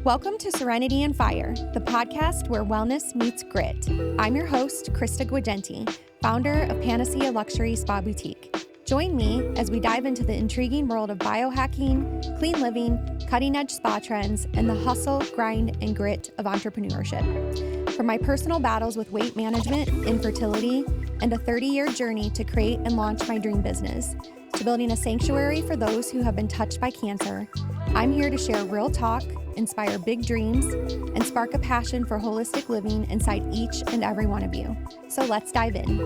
Welcome to Serenity and Fire, the podcast where wellness meets grit. I'm your host, Krista Guagenti, founder of Panacea Luxury Spa Boutique. Join me as we dive into the intriguing world of biohacking, clean living, cutting-edge spa trends, and the hustle, grind, and grit of entrepreneurship. From my personal battles with weight management, infertility, and a 30-year journey to create and launch my dream business, to building a sanctuary for those who have been touched by cancer, I'm here to share real talk, inspire big dreams, and spark a passion for holistic living inside each and every one of you. So let's dive in.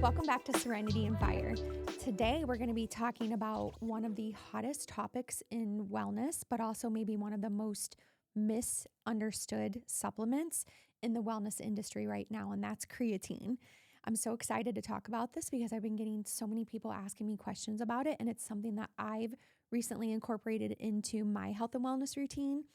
Welcome back to Serenity and Fire. Today, we're going to be talking about one of the hottest topics in wellness, but also maybe one of the most misunderstood supplements in the wellness industry right now, and that's creatine. I'm so excited to talk about this because I've been getting so many people asking me questions about it, and it's something that I've recently incorporated into my health and wellness routine.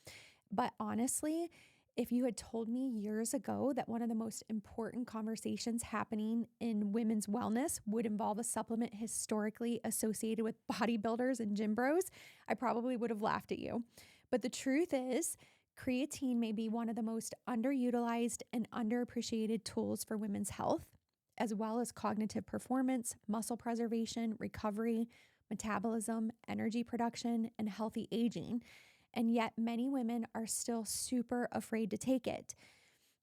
But honestly, if you had told me years ago that one of the most important conversations happening in women's wellness would involve a supplement historically associated with bodybuilders and gym bros, I probably would have laughed at you. But the truth is, creatine may be one of the most underutilized and underappreciated tools for women's health, as well as cognitive performance, muscle preservation, recovery, metabolism, energy production, and healthy aging. And yet many women are still super afraid to take it.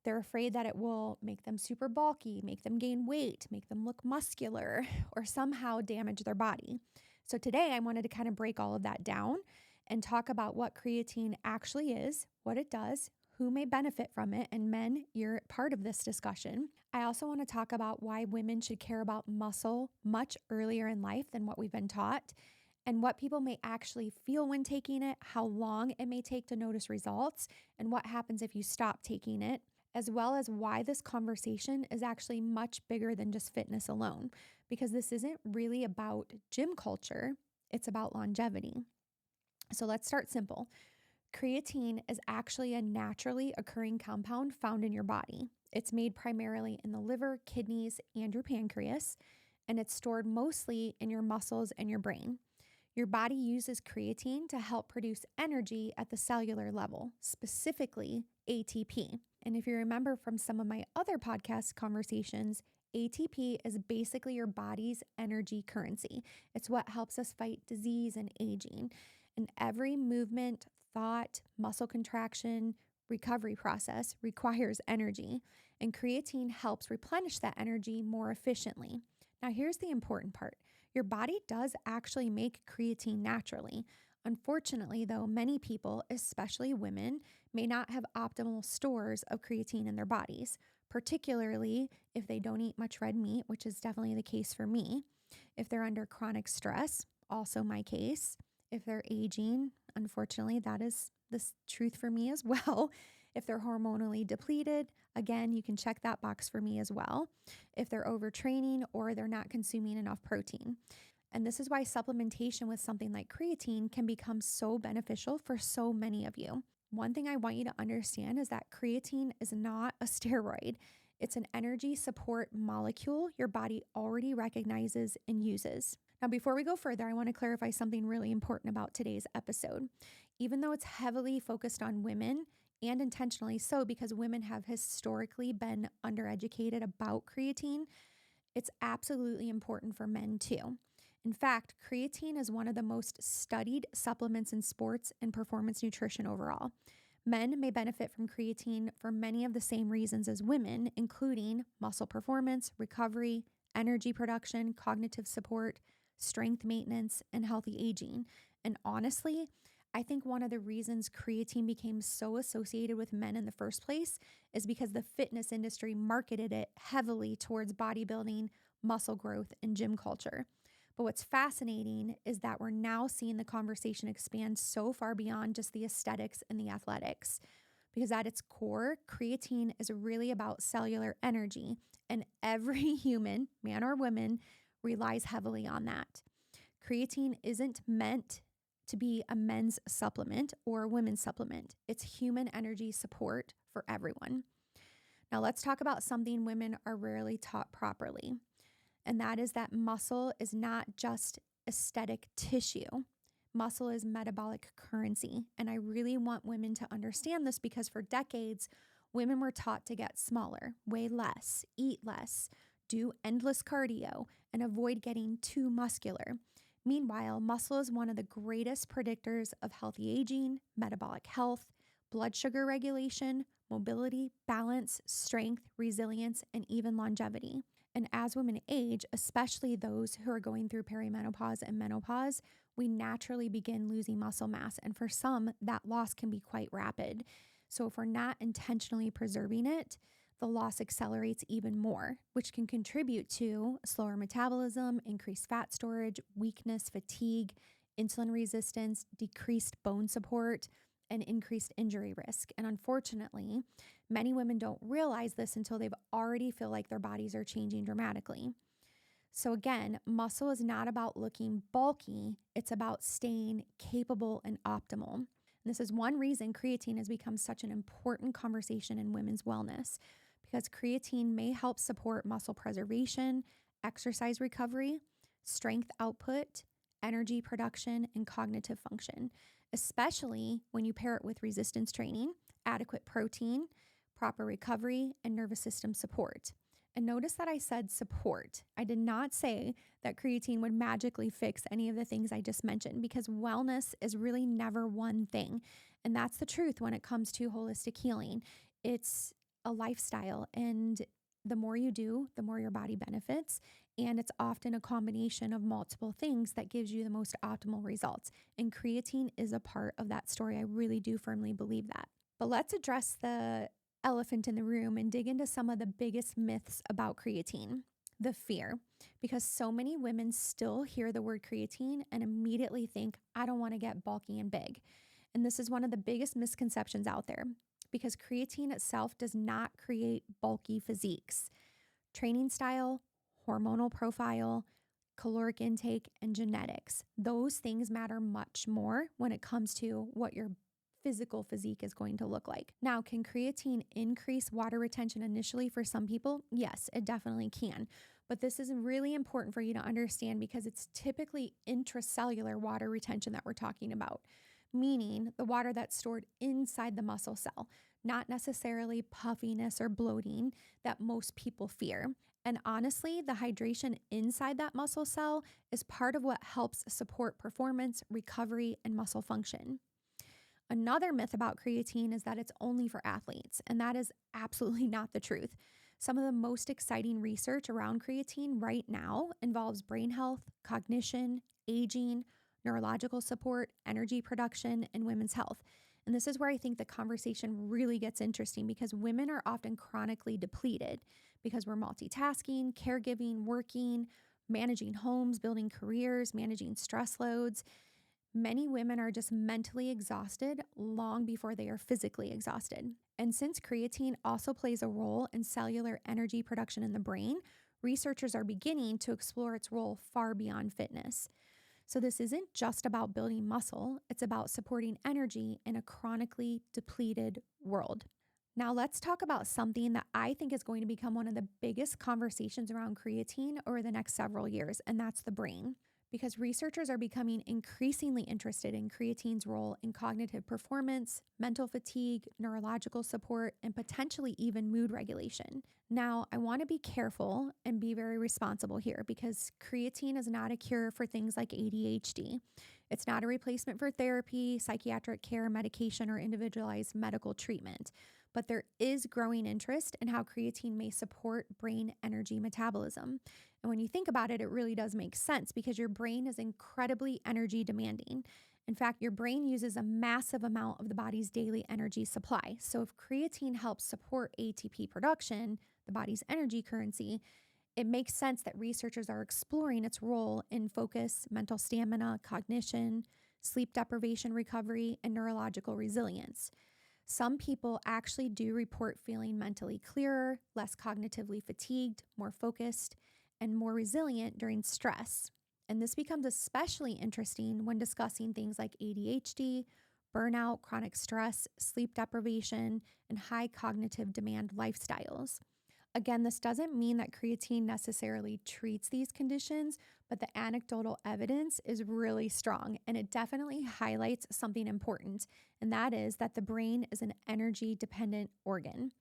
They're afraid that it will make them super bulky, make them gain weight, make them look muscular, or somehow damage their body. So today I wanted to kind of break all of that down and talk about what creatine actually is, what it does, who may benefit from it, and men, you're part of this discussion. I also want to talk about why women should care about muscle much earlier in life than what we've been taught, and what people may actually feel when taking it, how long it may take to notice results, and what happens if you stop taking it, as well as why this conversation is actually much bigger than just fitness alone, because this isn't really about gym culture, it's about longevity. So let's start simple. Creatine is actually a naturally occurring compound found in your body. It's made primarily in the liver, kidneys, and your pancreas, and it's stored mostly in your muscles and your brain. Your body uses creatine to help produce energy at the cellular level, specifically ATP. And if you remember from some of my other podcast conversations, ATP is basically your body's energy currency. It's what helps us fight disease and aging. And every movement, thought, muscle contraction, recovery process requires energy, and creatine helps replenish that energy more efficiently. Now, here's the important part. Your body does actually make creatine naturally. Unfortunately, though, many people, especially women, may not have optimal stores of creatine in their bodies, particularly if they don't eat much red meat, which is definitely the case for me. If they're under chronic stress, also my case. If they're aging, unfortunately, that is the truth for me as well. If they're hormonally depleted, again, you can check that box for me as well. If they're overtraining or they're not consuming enough protein. And this is why supplementation with something like creatine can become so beneficial for so many of you. One thing I want you to understand is that creatine is not a steroid. It's an energy support molecule your body already recognizes and uses. Now, before we go further, I want to clarify something really important about today's episode. Even though it's heavily focused on women, and intentionally so because women have historically been undereducated about creatine, it's absolutely important for men too. In fact, creatine is one of the most studied supplements in sports and performance nutrition overall. Men may benefit from creatine for many of the same reasons as women, including muscle performance, recovery, energy production, cognitive support, strength maintenance, and healthy aging. And honestly, I think one of the reasons creatine became so associated with men in the first place is because the fitness industry marketed it heavily towards bodybuilding, muscle growth, and gym culture. But what's fascinating is that we're now seeing the conversation expand so far beyond just the aesthetics and the athletics. Because at its core, creatine is really about cellular energy, and every human, man or woman, relies heavily on that. Creatine isn't meant to be a men's supplement or a women's supplement. It's human energy support for everyone. Now let's talk about something women are rarely taught properly, and that is that muscle is not just aesthetic tissue. muscle is metabolic currency. And I really want women to understand this because for decades, women were taught to get smaller, weigh less, eat less, do endless cardio, and avoid getting too muscular. Meanwhile, muscle is one of the greatest predictors of healthy aging, metabolic health, blood sugar regulation, mobility, balance, strength, resilience, and even longevity. And as women age, especially those who are going through perimenopause and menopause, we naturally begin losing muscle mass. And for some, that loss can be quite rapid. So if we're not intentionally preserving it, the loss accelerates even more, which can contribute to slower metabolism, increased fat storage, weakness, fatigue, insulin resistance, decreased bone support, and increased injury risk. And unfortunately, many women don't realize this until they've already feel like their bodies are changing dramatically. So again, muscle is not about looking bulky, it's about staying capable and optimal. And this is one reason creatine has become such an important conversation in women's wellness, because creatine may help support muscle preservation, exercise recovery, strength output, energy production, and cognitive function, especially when you pair it with resistance training, adequate protein, proper recovery, and nervous system support. And notice that I said support. I did not say that creatine would magically fix any of the things I just mentioned, because wellness is really never one thing. And that's the truth when it comes to holistic healing. It's a lifestyle, and the more you do, the more your body benefits. And it's often a combination of multiple things that gives you the most optimal results. And creatine is a part of that story. I really do firmly believe that. But let's address the elephant in the room and dig into some of the biggest myths about creatine. The fear, because so many women still hear the word creatine and immediately think, I don't want to get bulky and big. And this is one of the biggest misconceptions out there, because creatine itself does not create bulky physiques. Training style, hormonal profile, caloric intake, and genetics, those things matter much more when it comes to what your physical physique is going to look like. Now, can creatine increase water retention initially for some people? Yes, it definitely can. But this is really important for you to understand, because it's typically intracellular water retention that we're talking about, meaning the water that's stored inside the muscle cell, not necessarily puffiness or bloating that most people fear. And honestly, the hydration inside that muscle cell is part of what helps support performance, recovery, and muscle function. Another myth about creatine is that it's only for athletes, and that is absolutely not the truth. Some of the most exciting research around creatine right now involves brain health, cognition, aging, neurological support, energy production, and women's health. And this is where I think the conversation really gets interesting, because women are often chronically depleted because we're multitasking, caregiving, working, managing homes, building careers, managing stress loads. Many women are just mentally exhausted long before they are physically exhausted. And since creatine also plays a role in cellular energy production in the brain, researchers are beginning to explore its role far beyond fitness. So this isn't just about building muscle, it's about supporting energy in a chronically depleted world. Now let's talk about something that I think is going to become one of the biggest conversations around creatine over the next several years, and that's the brain. Because researchers are becoming increasingly interested in creatine's role in cognitive performance, mental fatigue, neurological support, and potentially even mood regulation. Now, I want to be careful and be very responsible here, because creatine is not a cure for things like ADHD. It's not a replacement for therapy, psychiatric care, medication, or individualized medical treatment. But there is growing interest in how creatine may support brain energy metabolism. And when you think about it, it really does make sense, because your brain is incredibly energy demanding. In fact, your brain uses a massive amount of the body's daily energy supply. So if creatine helps support ATP production, the body's energy currency, it makes sense that researchers are exploring its role in focus, mental stamina, cognition, sleep deprivation recovery, and neurological resilience. Some people actually do report feeling mentally clearer, less cognitively fatigued, more focused, and more resilient during stress. And this becomes especially interesting when discussing things like ADHD, burnout, chronic stress, sleep deprivation, and high cognitive demand lifestyles. Again, this doesn't mean that creatine necessarily treats these conditions, but the anecdotal evidence is really strong, and it definitely highlights something important, and that is that the brain is an energy-dependent organ.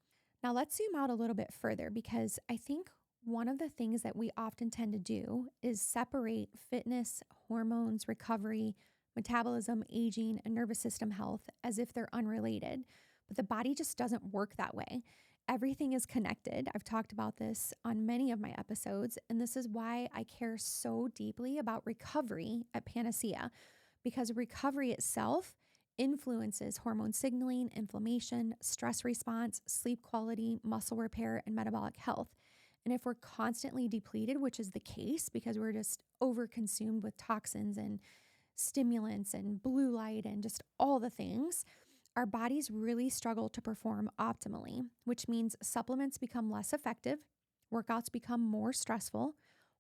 Now, let's zoom out a little bit further because I think one of the things that we often tend to do is separate fitness, hormones, recovery, metabolism, aging, and nervous system health as if they're unrelated. But the body just doesn't work that way. Everything is connected. I've talked about this on many of my episodes, and this is why I care so deeply about recovery at Panacea, because recovery itself influences hormone signaling, inflammation, stress response, sleep quality, muscle repair, and metabolic health. And if we're constantly depleted, which is the case because we're just overconsumed with toxins and stimulants and blue light and just all the things, our bodies really struggle to perform optimally, which means supplements become less effective, workouts become more stressful,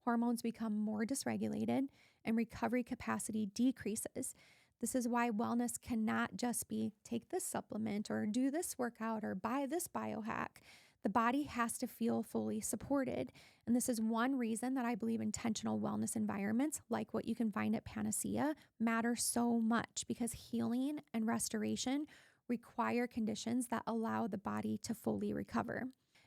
hormones become more dysregulated, and recovery capacity decreases. This is why wellness cannot just be take this supplement or do this workout or buy this biohack. The body has to feel fully supported. And this is one reason that I believe intentional wellness environments, like what you can find at Panacea, matter so much because healing and restoration require conditions that allow the body to fully recover.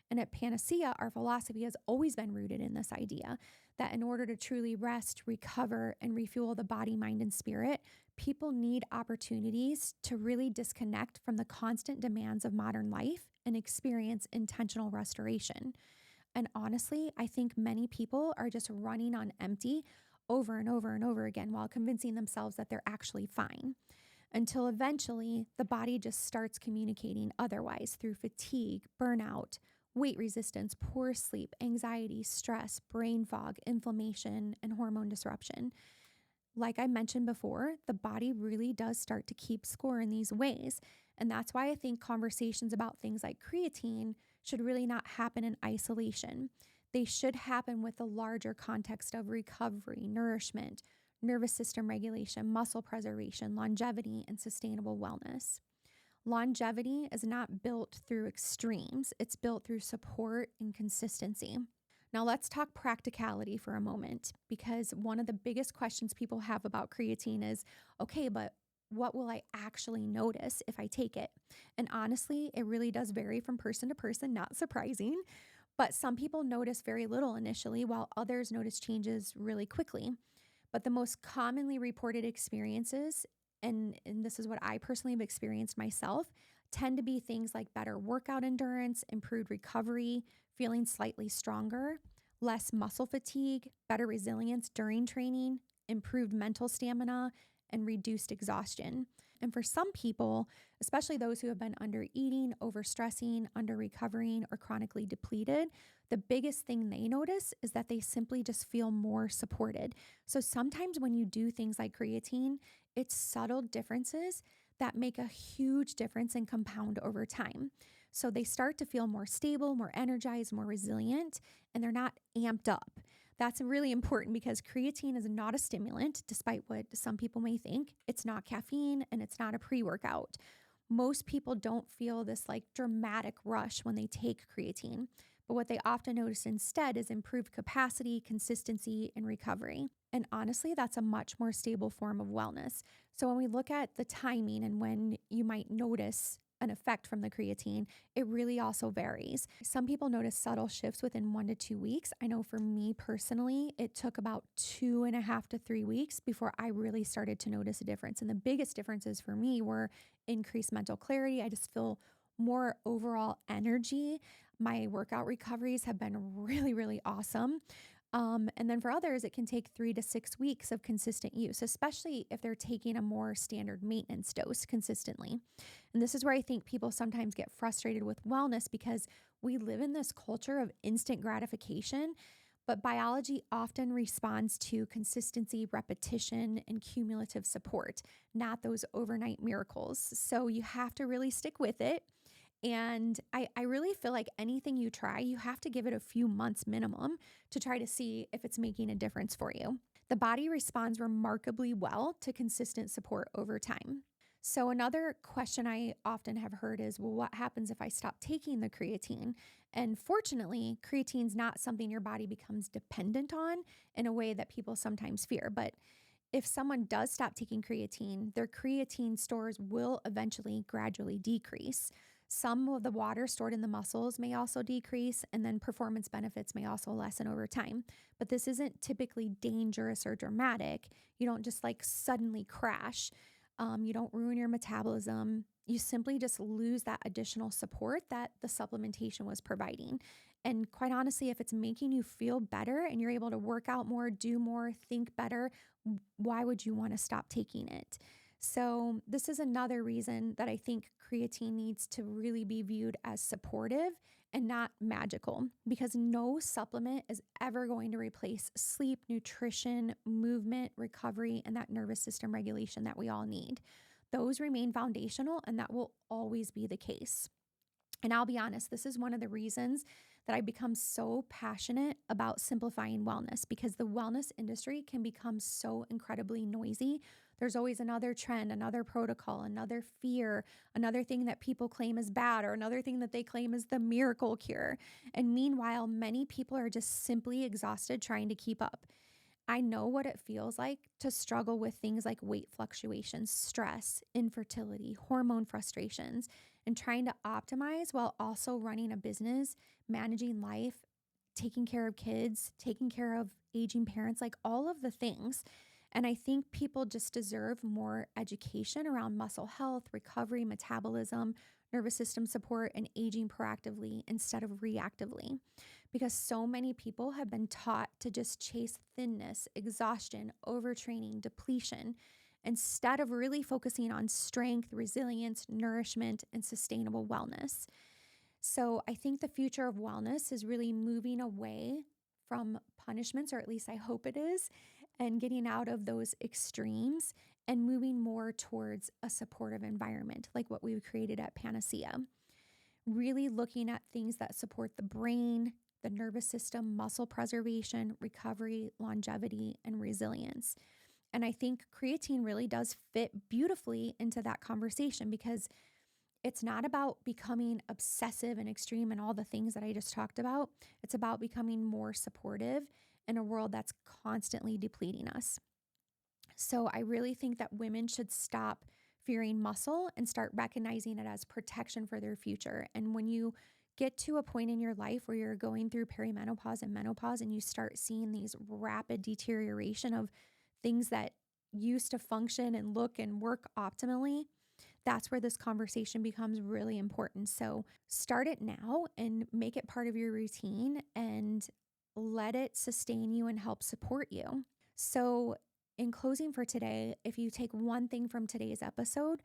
And at Panacea, our philosophy has always been rooted in this idea that in order to truly rest, recover, and refuel the body, mind, and spirit, people need opportunities to really disconnect from the constant demands of modern life and experience intentional restoration. And honestly, I think many people are just running on empty over and over and over again while convincing themselves that they're actually fine, until eventually the body just starts communicating otherwise through fatigue, burnout, weight resistance, poor sleep, anxiety, stress, brain fog, inflammation, and hormone disruption. Like I mentioned before, the body really does start to keep score in these ways. And that's why I think conversations about things like creatine should really not happen in isolation. They should happen with the larger context of recovery, nourishment, nervous system regulation, muscle preservation, longevity, and sustainable wellness. Longevity is not built through extremes. It's built through support and consistency. Now let's talk practicality for a moment, because one of the biggest questions people have about creatine is, okay, but what will I actually notice if I take it? And honestly, it really does vary from person to person, not surprising. But some people notice very little initially, while others notice changes really quickly. But the most commonly reported experiences, and this is what I personally have experienced myself, tend to be things like better workout endurance, improved recovery, feeling slightly stronger, less muscle fatigue, better resilience during training, improved mental stamina, and reduced exhaustion. And for some people, especially those who have been under eating, overstressing, under recovering, or chronically depleted, the biggest thing they notice is that they simply just feel more supported. So sometimes when you do things like creatine, it's subtle differences that make a huge difference and compound over time. So they start to feel more stable, more energized, more resilient, and they're not amped up. That's really important because creatine is not a stimulant, despite what some people may think. It's not caffeine and it's not a pre-workout. Most people don't feel this like dramatic rush when they take creatine, but what they often notice instead is improved capacity, consistency, and recovery. And honestly, that's a much more stable form of wellness. So when we look at the timing and when you might notice an effect from the creatine, it really also varies. Some people notice subtle shifts within 1 to 2 weeks. I know for me personally, it took about 2.5 to 3 weeks before I really started to notice a difference. And the biggest differences for me were increased mental clarity. I just feel more overall energy. My workout recoveries have been really, really awesome. And then for others, it can take 3 to 6 weeks of consistent use, especially if they're taking a more standard maintenance dose consistently. And this is where I think people sometimes get frustrated with wellness because we live in this culture of instant gratification, but biology often responds to consistency, repetition, and cumulative support, not those overnight miracles. So you have to really stick with it. And I really feel like anything you try, you have to give it a few months minimum to try to see if it's making a difference for you. The body responds remarkably well to consistent support over time. So, another question I often have heard is, well, what happens if I stop taking the creatine? And fortunately, creatine is not something your body becomes dependent on in a way that people sometimes fear. But if someone does stop taking creatine, their creatine stores will eventually gradually decrease. Some of the water stored in the muscles may also decrease, and then performance benefits may also lessen over time. But this isn't typically dangerous or dramatic. You don't just like suddenly crash. You don't ruin your metabolism. You simply just lose that additional support that the supplementation was providing. And quite honestly, if it's making you feel better and you're able to work out more, do more, think better, why would you want to stop taking it? So, this is another reason that I think creatine needs to really be viewed as supportive and not magical, because no supplement is ever going to replace sleep, nutrition, movement, recovery, and that nervous system regulation that we all need. Those remain foundational, and that will always be the case. And I'll be honest, this is one of the reasons that I become so passionate about simplifying wellness, because the wellness industry can become so incredibly noisy. There's always another trend, another protocol, another fear, another thing that people claim is bad, or another thing that they claim is the miracle cure. And meanwhile, many people are just simply exhausted trying to keep up. I know what it feels like to struggle with things like weight fluctuations, stress, infertility, hormone frustrations, and trying to optimize while also running a business, managing life, taking care of kids, taking care of aging parents, like all of the things. And I think people just deserve more education around muscle health, recovery, metabolism, nervous system support, and aging proactively instead of reactively. Because so many people have been taught to just chase thinness, exhaustion, overtraining, depletion, instead of really focusing on strength, resilience, nourishment, and sustainable wellness. So I think the future of wellness is really moving away from punishments, or at least I hope it is, and getting out of those extremes and moving more towards a supportive environment like what we've created at Panacea. Really looking at things that support the brain, the nervous system, muscle preservation, recovery, longevity, and resilience. And I think creatine really does fit beautifully into that conversation, because it's not about becoming obsessive and extreme and all the things that I just talked about. It's about becoming more supportive in a world that's constantly depleting us. So I really think that women should stop fearing muscle and start recognizing it as protection for their future. And when you get to a point in your life where you're going through perimenopause and menopause and you start seeing these rapid deterioration of things that used to function and look and work optimally, that's where this conversation becomes really important. So start it now and make it part of your routine and let it sustain you and help support you. So in closing for today, if you take one thing from today's episode,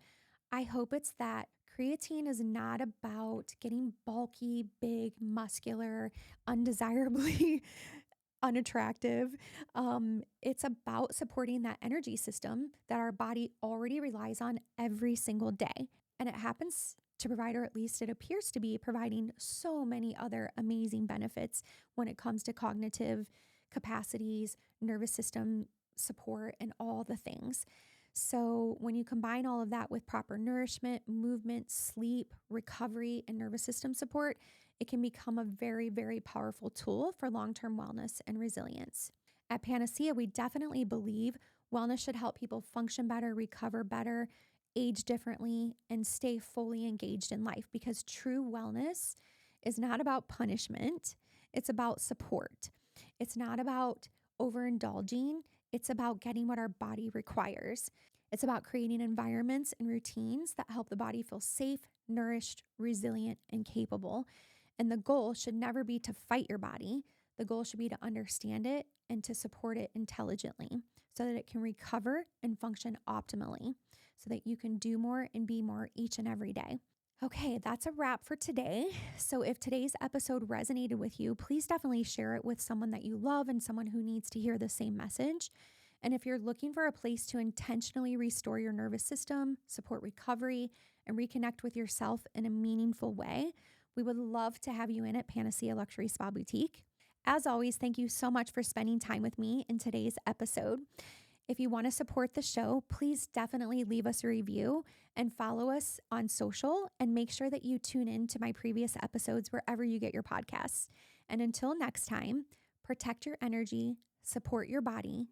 I hope it's that creatine is not about getting bulky, big, muscular, undesirably unattractive. It's about supporting that energy system that our body already relies on every single day. And it happens to provide, or at least it appears to be providing, so many other amazing benefits when it comes to cognitive capacities, nervous system support, and all the things. So when you combine all of that with proper nourishment, movement, sleep, recovery, and nervous system support, it can become a very, very powerful tool for long-term wellness and resilience. At Panacea, we definitely believe wellness should help people function better, recover better, age differently, and stay fully engaged in life, because true wellness is not about punishment. It's about support. It's not about overindulging. It's about getting what our body requires. It's about creating environments and routines that help the body feel safe, nourished, resilient, and capable. And the goal should never be to fight your body. The goal should be to understand it and to support it intelligently so that it can recover and function optimally, so that you can do more and be more each and every day. Okay, that's a wrap for today. So if today's episode resonated with you, please definitely share it with someone that you love and someone who needs to hear the same message. And if you're looking for a place to intentionally restore your nervous system, support recovery, and reconnect with yourself in a meaningful way, we would love to have you in at Panacea Luxury Spa Boutique. As always, thank you so much for spending time with me in today's episode. If you want to support the show, please definitely leave us a review and follow us on social, and make sure that you tune in to my previous episodes wherever you get your podcasts. And until next time, protect your energy, support your body,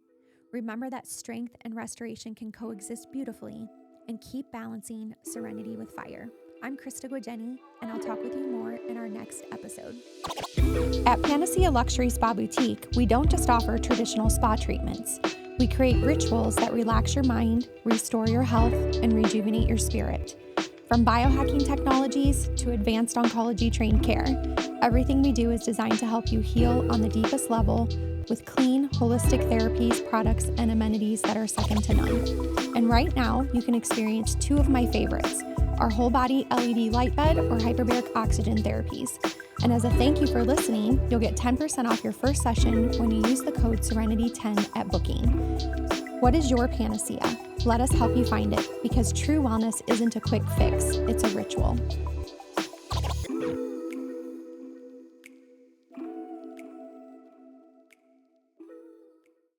remember that strength and restoration can coexist beautifully, and keep balancing serenity with fire. I'm Krista Guageni, and I'll talk with you more in our next episode. At Panacea Luxury Spa Boutique, we don't just offer traditional spa treatments. We create rituals that relax your mind, restore your health, and rejuvenate your spirit. From biohacking technologies to advanced oncology-trained care, everything we do is designed to help you heal on the deepest level with clean, holistic therapies, products, and amenities that are second to none. And right now, you can experience two of my favorites, our whole body LED light bed or hyperbaric oxygen therapies. And as a thank you for listening, you'll get 10% off your first session when you use the code Serenity10 at booking. What is your panacea? Let us help you find it, because true wellness isn't a quick fix, it's a ritual.